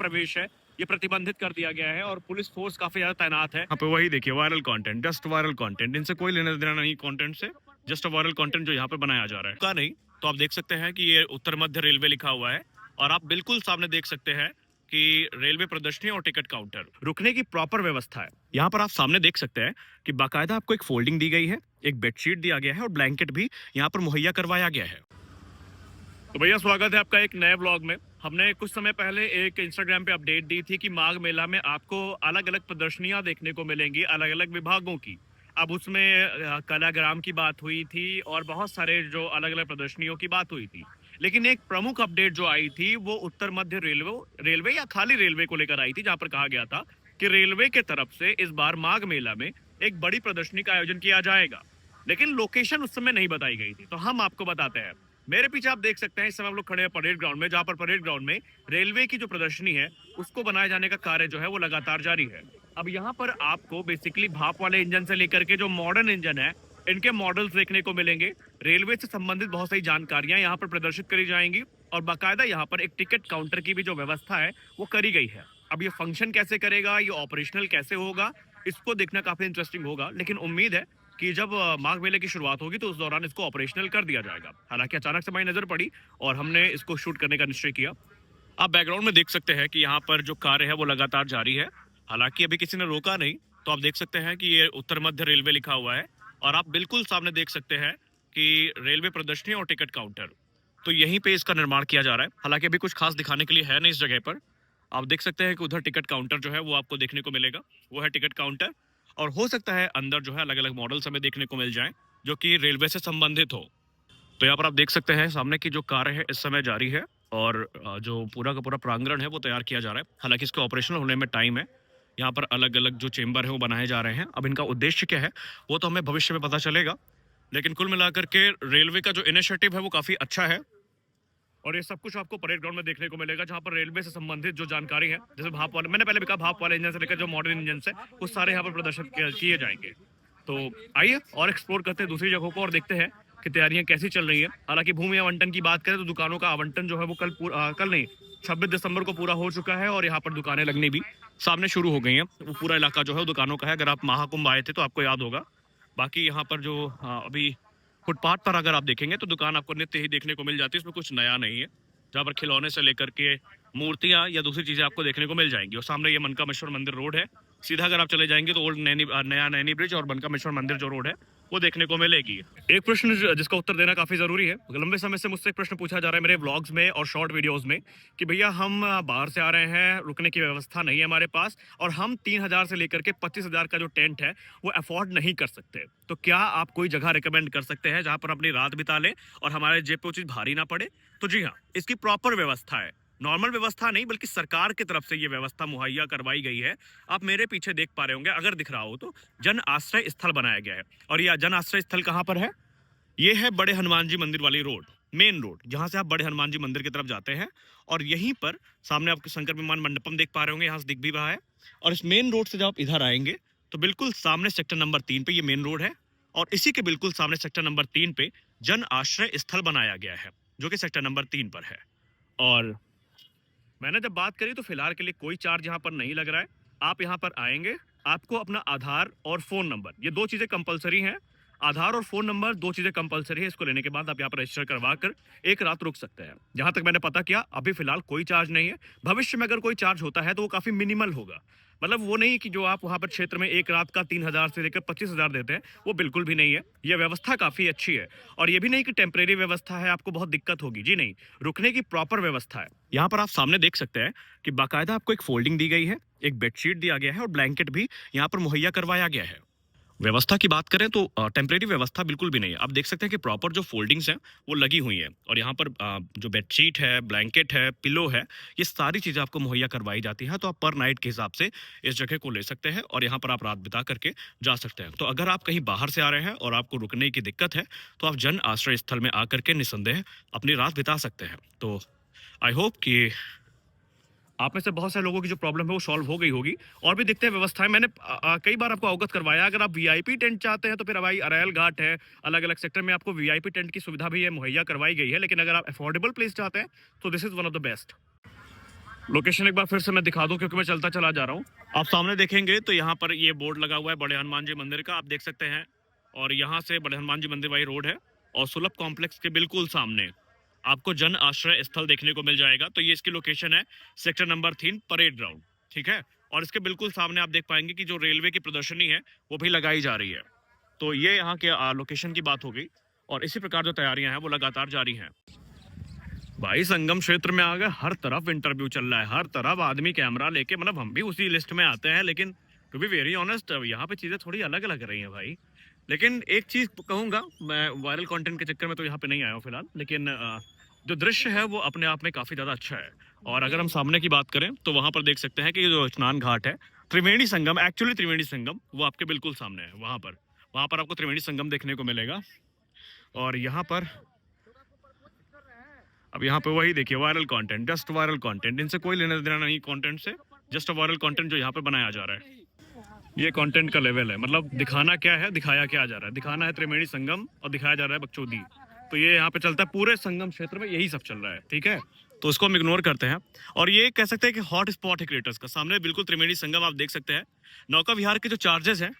प्रवेश है ये प्रतिबंधित कर दिया गया है और पुलिस फोर्स काफी ज्यादा तैनात है। यहाँ पे वही देखिए, viral content, just viral content, इनसे कोई लेना देना नहीं कंटेंट से, जस्ट वायरल कंटेंट जो यहाँ पे बनाया जा रहा है का नहीं। तो आप देख सकते हैं कि ये उत्तर मध्य रेलवे लिखा हुआ है और आप बिल्कुल सामने देख सकते हैं कि रेलवे प्रदर्शनी और टिकट काउंटर, रुकने की प्रॉपर व्यवस्था है। यहाँ पर आप सामने देख सकते हैं कि बाकायदा आपको एक फोल्डिंग दी गई है, एक बेडशीट दिया गया है और ब्लैंकेट भी यहाँ पर मुहैया करवाया गया है। तो भैया स्वागत है आपका एक नए व्लॉग में। हमने कुछ समय पहले एक इंस्टाग्राम पे अपडेट दी थी कि माघ मेला में आपको अलग अलग प्रदर्शनियां देखने को मिलेंगी अलग अलग विभागों की। अब उसमें कलाग्राम की बात हुई थी और बहुत सारे जो अलग अलग प्रदर्शनियों की बात हुई थी, लेकिन एक प्रमुख अपडेट जो आई थी वो उत्तर मध्य रेलवे या खाली रेलवे को लेकर आई थी, जहां पर कहा गया था कि रेलवे के तरफ से इस बार माघ मेला में एक बड़ी प्रदर्शनी का आयोजन किया जाएगा, लेकिन लोकेशन उस समय नहीं बताई गई थी। तो हम आपको बताते हैं। मेरे पीछे आप देख सकते हैं इस समय हम लोग खड़े हैं परेड ग्राउंड में, जहां पर परेड ग्राउंड में रेलवे की जो प्रदर्शनी है उसको बनाए जाने का कार्य जो है वो लगातार जारी है। अब यहाँ पर आपको बेसिकली भाप वाले इंजन से लेकर के जो मॉडर्न इंजन है इनके मॉडल्स देखने को मिलेंगे। रेलवे से संबंधित बहुत सारी जानकारियां यहाँ पर प्रदर्शित करी जाएंगी और बाकायदा यहाँ पर एक टिकट काउंटर की भी जो व्यवस्था है वो करी गई है। अब ये फंक्शन कैसे करेगा, ये ऑपरेशनल कैसे होगा, इसको देखना काफी इंटरेस्टिंग होगा, लेकिन उम्मीद है कि जब माघ मेले की शुरुआत होगी तो उस दौरान इसको ऑपरेशनल कर दिया जाएगा। हालांकि अचानक से हमारी नजर पड़ी और हमने इसको शूट करने का निश्चय किया। आप बैकग्राउंड में देख सकते हैं कि यहाँ पर जो कार्य है वो लगातार जारी है, हालांकि अभी किसी ने रोका नहीं। तो आप देख सकते हैं कि ये उत्तर मध्य रेलवे लिखा हुआ है और आप बिल्कुल सामने देख सकते हैं कि रेलवे प्रदर्शनी और टिकट काउंटर, तो यहीं पे इसका निर्माण किया जा रहा है। हालांकि अभी कुछ खास दिखाने के लिए है नहीं इस जगह पर। आप देख सकते हैं कि उधर टिकट काउंटर जो है वो आपको देखने को मिलेगा, वो है टिकट काउंटर। और हो सकता है अंदर जो है अलग अलग मॉडल्स हमें देखने को मिल जाएं जो कि रेलवे से संबंधित हो। तो यहाँ पर आप देख सकते हैं सामने की जो कार्य है इस समय जारी है और जो पूरा का पूरा प्रांगण है वो तैयार किया जा रहा है। हालांकि इसके ऑपरेशनल होने में टाइम है। यहाँ पर अलग अलग जो चेंबर है वो बनाए जा रहे हैं। अब इनका उद्देश्य क्या है वो तो हमें भविष्य में पता चलेगा, लेकिन कुल मिलाकर के रेलवे का जो इनिशिएटिव है वो काफी अच्छा है और ये सब कुछ आपको परेड ग्राउंड में देखने को मिलेगा, जहाँ पर रेलवे से संबंधित जो जानकारी है, जैसे भाप वाले, मैंने पहले भी कहा, भाप वाले इंजन से लेकर जो मॉडर्न इंजन से, वो सारे यहाँ पर प्रदर्शित किए जाएंगे। तो आइए और एक्सप्लोर करते हैं दूसरी जगहों को और देखते हैं कि तैयारियां कैसी चल रही है। हालांकि भूमि आवंटन की बात करें तो दुकानों का आवंटन जो है वो कल नहीं 26 दिसंबर को पूरा हो चुका है और यहाँ पर दुकानें लगनी भी सामने शुरू हो गई हैं। वो पूरा इलाका जो है वो दुकानों का है। अगर आप महाकुंभ आए थे तो आपको याद होगा। बाकी यहाँ पर जो अभी फुटपाथ पर अगर आप देखेंगे तो दुकान आपको नित्य ही देखने को मिल जाती है, इसमें कुछ नया नहीं है। जहाँ पर खिलौने से लेकर के मूर्तियां या दूसरी चीजें आपको देखने को मिल जाएंगी। और सामने ये मनकामेश्वर मंदिर रोड है, सीधा अगर आप चले जाएंगे तो ओल्ड नया नैनी ब्रिज और मनकामेश्वर मंदिर जो रोड है वो देखने को मिलेगी। एक प्रश्न जिसका उत्तर देना काफी जरूरी है, लंबे समय से मुझसे एक प्रश्न पूछा जा रहा है मेरे व्लॉग्स में और शॉर्ट वीडियोस में कि भैया हम बाहर से आ रहे हैं, रुकने की व्यवस्था नहीं है हमारे पास और हम 3,000 से लेकर के 25,000 का जो टेंट है वो अफोर्ड नहीं कर सकते, तो क्या आप कोई जगह रिकमेंड कर सकते हैं जहां पर अपनी रात बिता ले और हमारे जेब पे वो चीज भारी ना पड़े? तो जी हाँ, इसकी प्रॉपर व्यवस्था है। नॉर्मल व्यवस्था नहीं बल्कि सरकार की तरफ से ये व्यवस्था मुहैया करवाई गई है। आप मेरे पीछे देख पा रहे होंगे, अगर दिख रहा हो तो जन आश्रय स्थल बनाया गया है। और यह जन आश्रय स्थल कहाँ पर है? ये है बड़े हनुमान जी मंदिर वाली रोड, मेन रोड, जहां से आप बड़े हनुमान जी मंदिर की तरफ जाते हैं। और यहीं पर सामने आपके शंकर विमान मंडपम देख पा रहे होंगे, यहाँ से दिख भी रहा है। और इस मेन रोड से जब आप इधर आएंगे तो बिल्कुल सामने सेक्टर नंबर 3 पे ये मेन रोड है और इसी के बिल्कुल सामने सेक्टर नंबर 3 पे जन आश्रय स्थल बनाया गया है जो कि सेक्टर नंबर 3 पर है। और मैंने जब बात करी तो फिलहाल के लिए कोई चार्ज यहाँ पर नहीं लग रहा है। आप यहाँ पर आएंगे, आपको अपना आधार और फोन नंबर, ये दो चीजें कंपलसरी हैं। आधार और फोन नंबर दो चीजें कंपलसरी है। इसको लेने के बाद आप यहाँ पर रजिस्टर करवा कर एक रात रुक सकते हैं। जहां तक मैंने पता किया अभी फिलहाल कोई चार्ज नहीं है। भविष्य में अगर कोई चार्ज होता है तो वो काफी मिनिमल होगा। मतलब वो नहीं कि जो आप वहां पर क्षेत्र में एक रात का 3,000 से लेकर 25,000 देते हैं, वो बिल्कुल भी नहीं है। यह व्यवस्था काफी अच्छी है और ये भी नहीं कि टेम्परेरी व्यवस्था है, आपको बहुत दिक्कत होगी, जी नहीं, रुकने की प्रॉपर व्यवस्था है। यहाँ पर आप सामने देख सकते हैं कि बाकायदा आपको एक फोल्डिंग दी गई है, एक बेडशीट दिया गया है और ब्लैंकेट भी यहाँ पर मुहैया करवाया गया है। व्यवस्था की बात करें तो टेम्परेरी व्यवस्था बिल्कुल भी नहीं है। आप देख सकते हैं कि प्रॉपर जो फोल्डिंग्स हैं वो लगी हुई हैं और यहाँ पर जो बेडशीट है, ब्लैंकेट है, पिलो है, ये सारी चीज़ें आपको मुहैया करवाई जाती हैं। तो आप पर नाइट के हिसाब से इस जगह को ले सकते हैं और यहाँ पर आप रात बिता करके जा सकते हैं। तो अगर आप कहीं बाहर से आ रहे हैं और आपको रुकने की दिक्कत है तो आप जन आश्रय स्थल में आकर के निस्संदेह अपनी रात बिता सकते हैं। तो आई होप कि आप में से बहुत सारे लोगों की जो प्रॉब्लम है वो सॉल्व हो गई होगी। और भी दिखते हैं व्यवस्थाएं, मैंने कई बार आपको अवगत करवाया। अगर आप वीआईपी टेंट चाहते हैं तो फिर भाई अरैल घाट है, अलग अलग सेक्टर में आपको वीआईपी टेंट की सुविधा भी है, मुहैया करवाई गई है। लेकिन अगर आप अफोर्डेबल प्लेस चाहते हैं तो this is one of the best. Location एक बार फिर से मैं दिखा दूं क्योंकि मैं चलता चला जा रहा हूँ। आप सामने देखेंगे तो यहाँ पर ये बोर्ड लगा हुआ है बड़े हनुमान जी मंदिर का, आप देख सकते हैं। और यहाँ से बड़े हनुमान जी मंदिर वाली रोड है और सुलभ कॉम्प्लेक्स के बिल्कुल सामने आपको जन आश्रय स्थल देखने को मिल जाएगा। तो ये इसकी लोकेशन है, सेक्टर नंबर 3 परेड ग्राउंड, ठीक है। और इसके बिल्कुल सामने आप देख पाएंगे कि जो रेलवे की प्रदर्शनी है वो भी लगाई जा रही है। तो ये यहाँ के लोकेशन की बात हो गई और इसी प्रकार जो तैयारियां हैं वो लगातार जारी हैं। भाई संगम क्षेत्र में आ गए, हर तरफ इंटरव्यू चल रहा है, हर तरफ आदमी कैमरा लेके, मतलब हम भी उसी लिस्ट में आते हैं, लेकिन टू बी वेरी ऑनेस्ट यहाँ पे चीजें थोड़ी अलग लग रही हैं भाई। लेकिन एक चीज कहूंगा, मैं वायरल कंटेंट के चक्कर में तो यहाँ पे नहीं आया हूँ फिलहाल, लेकिन जो दृश्य है वो अपने आप में काफी ज्यादा अच्छा है। और अगर हम सामने की बात करें तो वहां पर देख सकते हैं कि जो स्नान घाट है, त्रिवेणी संगम, एक्चुअली त्रिवेणी संगम वो आपके बिल्कुल सामने है। वहां पर आपको त्रिवेणी संगम देखने को मिलेगा। और यहाँ पर अब यहाँ पे वही देखिए, viral content, just viral content, इनसे कोई लेना देना नहीं कंटेंट से, जस्ट वायरल कंटेंट जो यहाँ पे बनाया जा रहा है। ये कंटेंट का लेवल है, मतलब दिखाना क्या है, दिखाया क्या जा रहा है। दिखाना है त्रिवेणी संगम और दिखाया जा रहा है बकचोदी। तो ये यहाँ पे चलता है, पूरे संगम क्षेत्र में यही सब चल रहा है, ठीक है। तो उसको हम इग्नोर करते हैं और ये कह सकते हैं कि हॉट स्पॉट है क्रिएटर्स का। सामने बिल्कुल त्रिवेणी संगम आप देख सकते हैं। नौका विहार के जो चार्जेस हैं,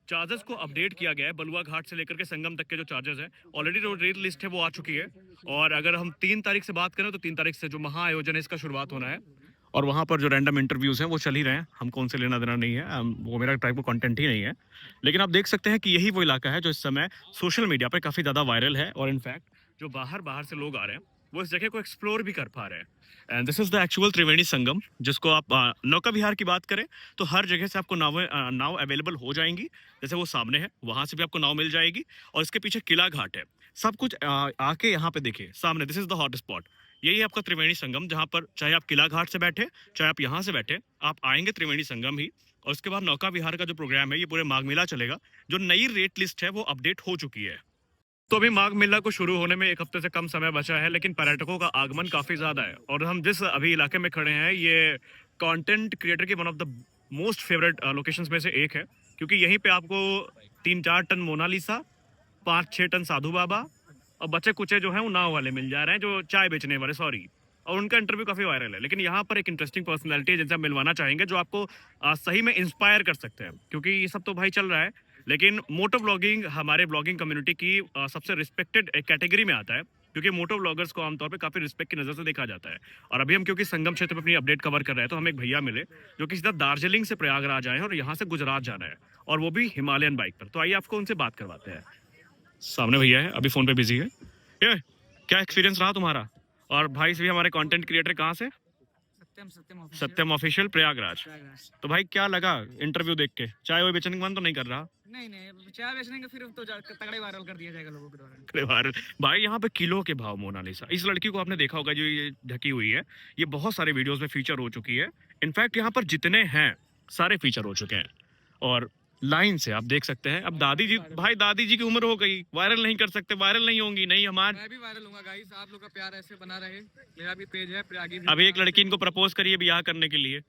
चार्जेस को अपडेट किया गया है। बलुआ घाट से लेकर के संगम तक के जो चार्जेस है, ऑलरेडी जो रेट लिस्ट है वो आ चुकी है। और अगर हम 3 तारीख से बात करें तो 3 तारीख से जो महाआयोजन है इसका शुरुआत होना है। और वहाँ पर जो रैंडम इंटरव्यूज हैं वो चल ही रहे हैं, हमको उनसे लेना देना नहीं है, वो मेरा टाइप का कंटेंट ही नहीं है। लेकिन आप देख सकते हैं कि यही वो इलाका है जो इस समय सोशल मीडिया पर काफ़ी ज़्यादा वायरल है। और इनफैक्ट जो बाहर से लोग आ रहे हैं वो इस जगह को एक्सप्लोर भी कर पा रहे हैं। And this is the actual Triveni Sangam, जिसको आप नौका विहार की बात करें तो हर जगह से आपको नाव अवेलेबल हो जाएंगी। जैसे वो सामने है वहां से भी आपको नाव मिल जाएगी और इसके पीछे किला घाट है। सब कुछ आके यहाँ पे देखिए सामने, this is the hot spot. यही है आपका त्रिवेणी संगम, जहां पर चाहे आप किला घाट से बैठे, चाहे आप यहाँ से बैठे, आप आएंगे त्रिवेणी संगम ही। और उसके बाद नौका विहार का जो प्रोग्राम है ये पूरे माघ मेला चलेगा। जो नई रेट लिस्ट है वो अपडेट हो चुकी है। तो अभी माघ मेला को शुरू होने में 1 हफ्ते से कम समय बचा है, लेकिन पर्यटकों का आगमन काफी ज्यादा है। और हम जिस अभी इलाके में खड़े हैं ये कंटेंट क्रिएटर की one of the most favourite locations में से एक है, क्योंकि यहीं पे आपको 3-4 टन मोनालिसा, 5-6 टन साधु बाबा और बच्चे कुचे जो हैं वो नाव वाले मिल जा रहे हैं, जो चाय बेचने वाले, सॉरी। और उनका इंटरव्यू काफी वायरल है। लेकिन यहाँ पर एक इंटरेस्टिंग पर्सनैलिटी है जिनसे हम मिलवाना चाहेंगे, जो आपको सही में इंस्पायर कर सकते हैं। क्योंकि ये सब तो भाई चल रहा है, लेकिन मोटो ब्लॉगिंग हमारे ब्लॉगिंग कम्युनिटी की सबसे रिस्पेक्टेड कैटेगरी में आता है, क्योंकि मोटो ब्लॉगर्स को आमतौर पे काफी रिस्पेक्ट की नजर से देखा जाता है। और अभी हम क्योंकि संगम क्षेत्र में अपनी अपडेट कवर कर रहे हैं, तो हमें एक भैया मिले जो कि सीधा दार्जिलिंग से प्रयागराज आए हैं और यहाँ से गुजरात जाना है, और वो भी हिमालयन बाइक पर। तो आइए आपको उनसे बात करवाते हैं। सामने भैया है, अभी फोन पे बिजी है। ये क्या एक्सपीरियंस रहा तुम्हारा? और भाई से भी हमारे कंटेंट क्रिएटर कहाँ से? सत्यम ऑफिशियल प्रयागराज। तो भाई क्या लगा इंटरव्यू देख के? चाय वो बेचने का मन तो नहीं कर रहा? नहीं, चाय बेचने का फिर तो तगड़े वायरल कर दिया जाएगा लोगों के द्वारा। वायरल भाई, यहाँ पे किलो के भाव मोनालिसा। इस लड़की को आपने देखा होगा जो ये ढकी हुई है, ये बहुत सारे वीडियोस में फीचर हो चुकी है। इनफैक्ट यहाँ पर जितने हैं सारे फीचर हो चुके हैं और लाइन से आप देख सकते हैं। अब दादी जी, भाई दादी जी की उम्र हो गई, वायरल नहीं कर सकते, वायरल नहीं होंगी, नहीं हमारे। मैं भी वायरल होऊंगा गाइस, आप लोग का प्यार ऐसे बना रहे। मेरा भी पेज है प्रयागी। अभी एक लड़की इनको प्रपोज करिए ब्याह करने के लिए,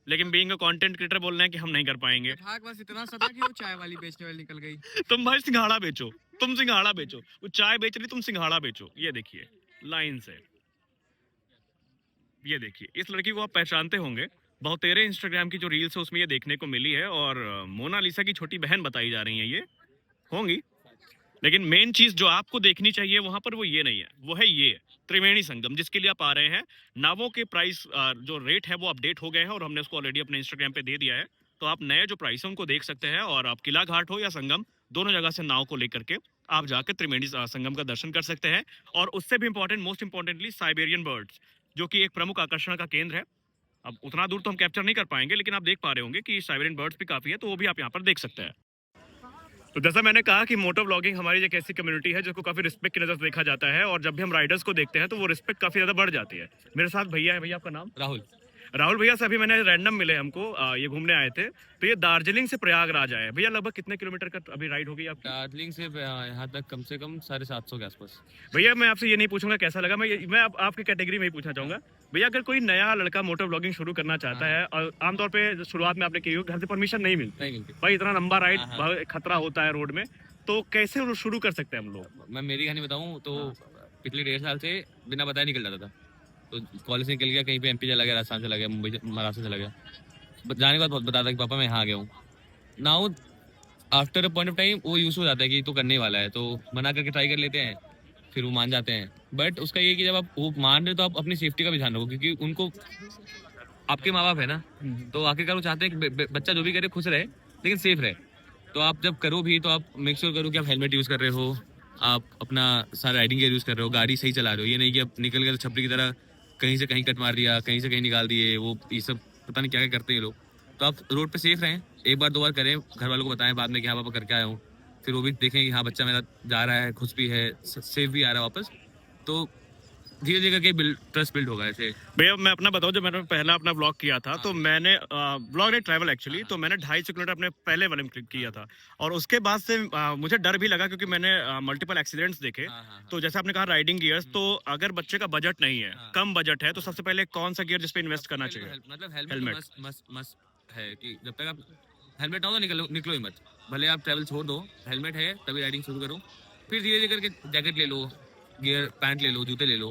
लेकिन बीइंग अ कंटेंट क्रिएटर बोल रहे हैं कि हम नहीं कर पाएंगे। भाग बस इतना सा था कि वो चाय वाली बेचने वाली निकल गई। तुम भाई सिंघाड़ा बेचो, तुम सिंघाड़ा बेचो, वो चाय बेच रही, तुम सिंघाड़ा बेचो। ये देखिए लाइन से, ये देखिए इस लड़की को आप पहचानते होंगे, बहुत तेरे इंस्टाग्राम की जो रील्स है उसमें ये देखने को मिली है। और मोनालिसा की छोटी बहन बताई जा रही है ये होंगी। लेकिन मेन चीज जो आपको देखनी चाहिए वहां पर वो ये नहीं है, वो है ये त्रिवेणी संगम, जिसके लिए आप आ रहे हैं। नावों के प्राइस जो रेट है वो अपडेट हो गए हैं और हमने उसको ऑलरेडी अपने इंस्टाग्राम पे दे दिया है। तो आप नए जो प्राइस है उनको देख सकते हैं। और आप किला घाट हो या संगम, दोनों जगह से नाव को लेकर के आप जाकर त्रिवेणी संगम का दर्शन कर सकते हैं। और उससे भी important, most importantly, Siberian birds, जो कि एक प्रमुख आकर्षण का केंद्र है। अब उतना दूर तो हम कैप्चर नहीं कर पाएंगे, लेकिन आप देख पा रहे होंगे कि साइबेरियन बर्ड्स भी काफी है, तो वो भी आप यहाँ पर देख सकते हैं। तो जैसा मैंने कहा कि मोटो ब्लॉगिंग हमारी एक ऐसी कम्युनिटी है जिसको काफी रिस्पेक्ट की नजर से देखा जाता है, और जब भी हम राइडर्स को देखते हैं तो वो रिस्पेक्ट काफी ज्यादा बढ़ जाती है। मेरे साथ भैया है, भैया आपका नाम? राहुल भैया से अभी मैंने रैंडम मिले हमको, ये घूमने आए थे। तो ये दार्जिलिंग से प्रयागराज आए भैया। लगभग कितने किलोमीटर का अभी राइड होगी आपकी? दार्जिलिंग से यहाँ तक कम से कम 750 के आसपास। भैया मैं आपसे ये नहीं पूछूंगा कैसा लगा, मैं आपकी कैटेगरी में ही पूछना चाहूंगा। भैया अगर कोई नया लड़का मोटर ब्लॉगिंग शुरू करना चाहता है, और आमतौर पे शुरुआत में आपने की घर से परमिशन नहीं मिलती भाई, इतना लंबा राइड, खतरा होता है रोड में, तो कैसे शुरू कर सकते हैं हम लोग? मैं मेरी कहानी बताऊं तो पिछले 1.5 साल से बिना बताए निकल जाता था। तो कॉलेज से निकल गया, कहीं पे एमपी चला गया, राजस्थान चला गया, मुंबई महाराष्ट्र चला गया। जाने के बाद बहुत बताता कि पापा मैं यहाँ आ गया हूँ। Now after a point of time वो यूज हो जाता है कि तो करने ही वाला है, तो मना करके ट्राई कर लेते हैं, फिर वो मान जाते हैं। बट उसका ये है कि जब आप वो मान रहे हो तो आप अपनी सेफ्टी का भी ध्यान रखो, क्योंकि उनको आपके माँ बाप है ना, तो आखिरकार वो चाहते हैं कि बच्चा जो भी करे खुश रहे लेकिन सेफ रहे। तो आप जब करो भी तो आप मेक श्योर करो कि आप हेलमेट यूज कर रहे हो, आप अपना सारा राइडिंग गियर यूज कर रहे हो, गाड़ी सही चला रहे हो। ये नहीं कि आप निकल गए तो छपरी की तरह कहीं से कहीं कट मार दिया, कहीं से कहीं निकाल दिए, वो ये सब पता नहीं क्या क्या करते हैं ये लोग। तो आप रोड पे सेफ रहें, एक बार दो बार करें, घर वालों को बताएं बाद में कि हाँ पापा करके आया हूँ, फिर वो भी देखें कि हाँ बच्चा मेरा जा रहा है, खुश भी है, सेफ भी आ रहा है वापस। तो धीरे धीरे करके ट्रस्ट बिल्ड होगा ऐसे। भैया मैं अपना बताऊं, जब मैंने पहला अपना व्लॉग किया था तो मैंने व्लॉग नहीं ट्रैवल एक्चुअली, तो मैंने 250 किलोमीटर अपने पहले वाले में क्लिक किया था। और उसके बाद से मुझे डर भी लगा, क्योंकि मैंने मल्टीपल एक्सीडेंट्स देखे। तो जैसे आपने कहा राइडिंग गियर्स, तो अगर बच्चे का बजट नहीं है, कम बजट है, तो सबसे पहले कौन सा गियर जिस पे इन्वेस्ट करना चाहिए? मतलब हेलमेट हेलमेट। मस्ट है कि जब तक आप हेलमेट ना हो तो निकलो ही मत। भले आप ट्रैवल छोड़ दो, हेलमेट है तभी राइडिंग शुरू करो, फिर धीरे धीरे करके जैकेट ले लो, गियर पैंट ले लो, जूते ले लो।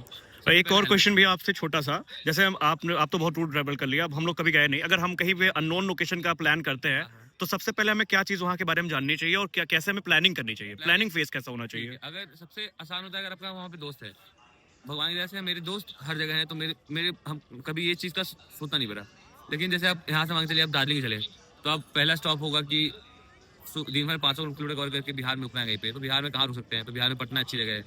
और एक और क्वेश्चन भी आपसे छोटा सा, जैसे आप तो बहुत रूट ट्रैवल कर लिया, अब हम लोग कभी गए नहीं, अगर हम कहीं पे अननोन लोकेशन का प्लान करते हैं तो सबसे पहले हमें क्या चीज वहाँ के बारे में जाननी चाहिए और क्या कैसे हमें प्लानिंग करनी चाहिए? प्लानिंग फेज कैसा होना चाहिए? अगर सबसे आसान होता है अगर आपका वहाँ पे दोस्त है, भगवान की दया से मेरे दोस्त हर जगह हैं, तो मेरे मेरे हम कभी ये चीज़ का सोचना नहीं पड़ा। लेकिन जैसे आप यहाँ से मांग चलिए, आप दार्जिलिंग चले, तो आप पहला स्टॉप होगा कि दिन भर 500 किलोमीटर कवर करके बिहार में रुकना है कहीं पे, तो बिहार में कहाँ रुक सकते हैं? तो बिहार में पटना अच्छी जगह है,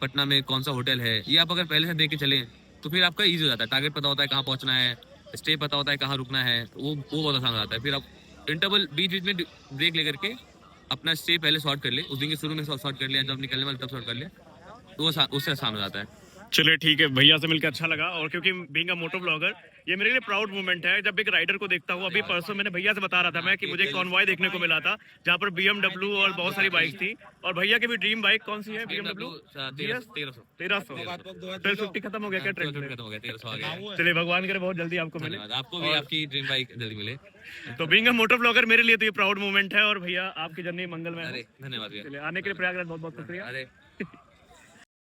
पटना में कौन सा होटल है, ये आप अगर पहले से देख के चलें तो फिर आपका ईजी हो जाता है। टारगेट पता होता है कहाँ पहुँचना है, स्टे पता होता है कहाँ रुकना है, वो बहुत आसान हो जाता है। फिर आप इंटरवल बीच बीच में ब्रेक लेकर के अपना स्टे पहले सॉर्ट कर ले, उस दिन के शुरू में सॉर्ट कर लिया, जब निकलने वाले तब सॉर्ट कर ले, तो वो उससे आसान हो जाता है। चलिए ठीक है, भैया से मिलकर अच्छा लगा। और क्योंकि बीइंग अ मोटो ब्लॉगर, ये मेरे लिए प्राउड मोमेंट है जब एक राइडर को देखता हूँ। अभी परसों मैंने भैया से बता रहा था मैं कि मुझे कॉन्वॉय देखने को मिला था, जहाँ पर BMW और बहुत सारी बाइक थी। और भैया की भी ड्रीम बाइक कौन सी है? BMW 1300। 1250 खत्म हो गया क्या? ट्रेंड खत्म हो गया, 1300 आ गया। चलिए भगवान करे बहुत जल्दी आपको मिले। आपको भी आपकी ड्रीम बाइक जल्दी मिले। तो बीइंग अ मोटो ब्लॉगर मेरे लिए तो ये प्राउड मोमेंट है। और भैया आपकी जर्नी मंगलमय हो। अरे धन्यवाद भैया। चलिए, आने के लिए प्रयागराज बहुत बहुत शुक्रिया। अरे